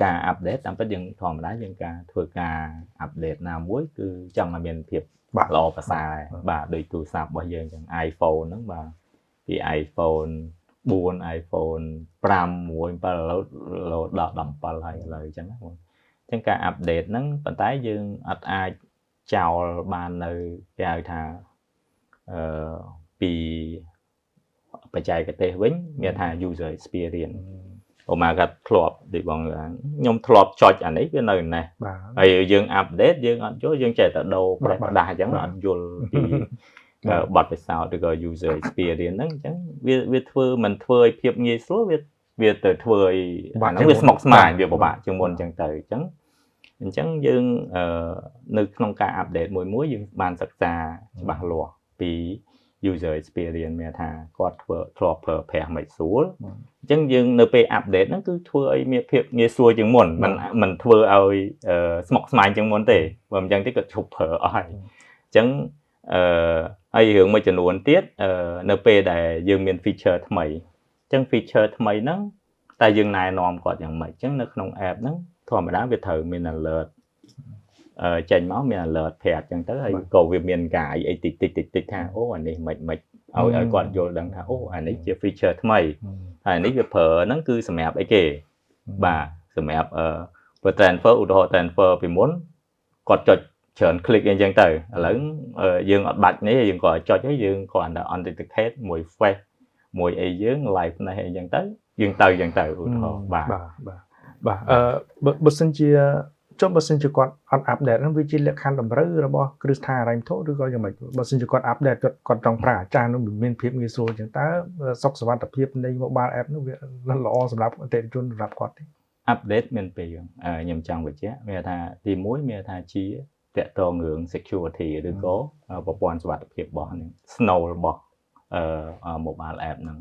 ការអាប់ដេតតាមពិតយើងធម្មតាយើងការធ្វើការអាប់ដេតណាមួយគឺចង់ឲ្យមានភាពល្អប្រសើរបាទដោយទូរស័ព្ទរបស់យើងចឹង iPhone ហ្នឹងបាទពី iPhone 4 iPhone 5 6 7លោដល់17ហើយឥឡូវចឹងណាបងចឹងការអាប់ដេតហ្នឹងប៉ុន្តែយើងអត់អាចចោលបាននៅគេហៅថាពីបច្ចេកទេសវិញមានថា user experience អូម៉ាកាធ្លាប់ដូចបងខ្ញុំធ្លាប់ចុចអានេះវានៅនេះហើយយើងអាប់ដេតយើងអត់យល់យើងចេះតែដូរប្រេះប្រដាស់អញ្ចឹងអត់យល់ពីបទពិសោធន៍ឬក៏ user experience ហ្នឹងអញ្ចឹងវាធ្វើមិនធ្វើឲ្យភាពងាយស្រួលវាទៅធ្វើឲ្យអាហ្នឹងវាស្មុគស្មាញវាពិបាកជាងមុនអញ្ចឹងទៅអញ្ចឹងយើងនៅក្នុងការអាប់ដេតមួយយើងបានសិក្សាច្បាស់លាស់ពី user experience មានថាគាត់ធ្វើធ្លាប់ប្រើប្រាស់មិនស្រួលអញ្ចឹងយើងនៅពេលអាប់ដេតហ្នឹងគឺធ្វើឲ្យមានភាពងាយស្រួលជាងមុនមិនធ្វើឲ្យស្មុគស្មាញជាងមុនទេបើមិនអញ្ចឹងទេគាត់ឈប់ប្រើអស់ហើយអញ្ចឹងហើយរឿងមួយចំនួនទៀតនៅពេលដែលយើងមាន feature ថ្មីអញ្ចឹង feature ថ្មីហ្នឹងតែយើងណែនាំគាត់យ៉ាងម៉េចអញ្ចឹងនៅក្នុង app ហ្នឹងធម្មតាវាត្រូវមាន alert ចេញមកមាន alert ប្រាប់អញ្ចឹងទៅហើយក៏វាមានការអីតិចថាអូអានេះមិនឲ្យគាត់យល់ដឹងថាអូអានេះជា feature ថ្មីហើយនេះវាប្រើហ្នឹងគឺសម្រាប់អីគេបាទសម្រាប់transfer ឧទាហរណ៍ transfer ពីមុនគាត់ចុចច្រើន click អីចឹងទៅឥឡូវយើងអត់បាច់នេះយើងក៏ចុចហើយយើងគ្រាន់តែ authenticate មួយ face មួយអីយើង live នេះអីចឹងទៅយើងទៅចឹងទៅឧទាហរណ៍បាទបើសិនជាចុះបើសិនជាគាត់អត់អាប់ដេតហ្នឹងវាជាលក្ខខណ្ឌតម្រូវរបស់គ្រឹះស្ថានហិរញ្ញវត្ថុឬក៏យ៉ាងម៉េចបើសិនជាគាត់អាប់ដេតគាត់ចង់ប្រើអាចារ្យនោះមានភាពងាយស្រួលចឹងតើសុខសុវត្ថិភាពនៃ mobile app នោះវាល្អសម្រាប់អតិថិជនសម្រាប់គាត់ទេអាប់ដេតមានពីរខ្ញុំចង់បញ្ជាក់មានថាទី1មានថាជាតកតងរឿង security ឬក៏ប្រព័ន្ធសុវត្ថិភាពរបស់នឹង Snow របស់mobile app ហ្នឹង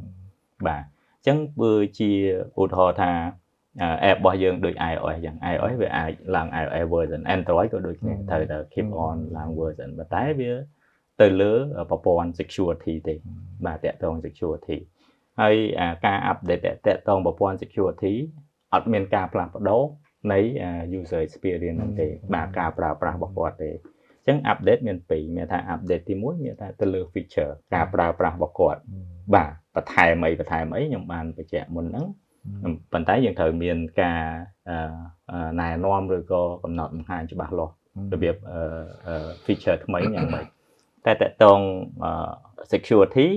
បាទអញ្ចឹងបើជាឧទាហរណ៍ថា app របស់យើងដូច iOS យ៉ាង iOS វាអាចឡើង iOS version Android ក៏ដូចគ្នាត្រូវតែ keep on ឡើង version ប៉ុន្តែវាទៅលើប្រព័ន្ធ security ទេបាទតកតង security ហើយការ update តកតងប្រព័ន្ធ security អត់មានការផ្លាស់ប្ដូរនៃ user experience ហ្នឹងទេបាទការប្រើប្រាស់របស់គាត់ទេអញ្ចឹង update មានពីរមានថា update ទី1មានថាទៅលើ feature ការប្រើប្រាស់របស់គាត់បាទបន្ថែមអីខ្ញុំបានបញ្ជាក់មុនហ្នឹងប៉ុន្តែយើងត្រូវមានការណែនាំឬក៏កំណត់បង្ហាញច្បាស់លាស់របៀបfeature ថ្មីយ៉ាងម៉េចតែតកតង security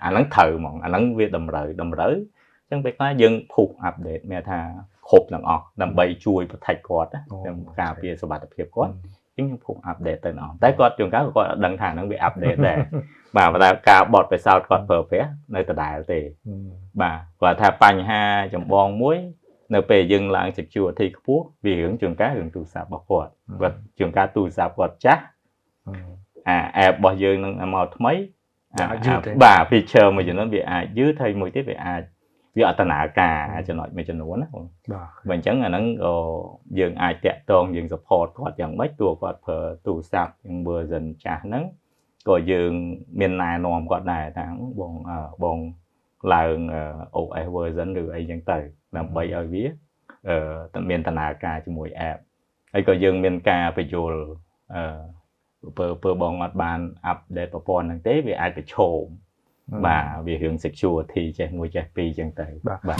អាហ្នឹងត្រូវហ្មងអាហ្នឹងវាតម្រូវអញ្ចឹងពេលខ្លះយើង push update មានថាគ្រប់ទាំងអស់ដើម្បីជួយ protect គាត់ណាការពារសុវត្ថិភាពគាត់ខ្ញុំ push update ទៅអស់តែគាត់ជួនកាលគាត់អត់ដឹងថាហ្នឹងវា update ដែរបាទបើការបត់ពិសោធន៍គាត់ប្រើប្រាស់នៅដដែលទេបាទគាត់ថាបញ្ហាចម្បងមួយនៅពេលយើងឡើង security ខ្ពស់វារឿងជួនកាលរឿងទូរស័ព្ទរបស់គាត់ជួនកាលទូរស័ព្ទគាត់ចាស់app របស់យើងនឹងមកថ្មីបាទ feature មួយចំនួនវាអាចយឺតហើយមួយទៀតវាអាចវាអត្តនាការចំណុចមួយចំនួនណាបងបើអញ្ចឹងអាហ្នឹងក៏យើងអាចតាក់ទងយើង support គាត់យ៉ាងម៉េចទោះគាត់ប្រើទូរស័ព្ទយ៉ាង version ចាស់ហ្នឹងក៏យើងមានណែនាំគាត់ដែរថាបងឡើង OS version ឬអីចឹងទៅដើម្បីឲ្យវាមានដំណើរការជាមួយ app ហើយក៏យើងមានការបញ្យល់ពើបងអត់បាន update ប្រព័ន្ធហ្នឹងទេវាអាចប្រឈមបាទវារឿង security ចេះមួយចេះពីរចឹងទៅបាទ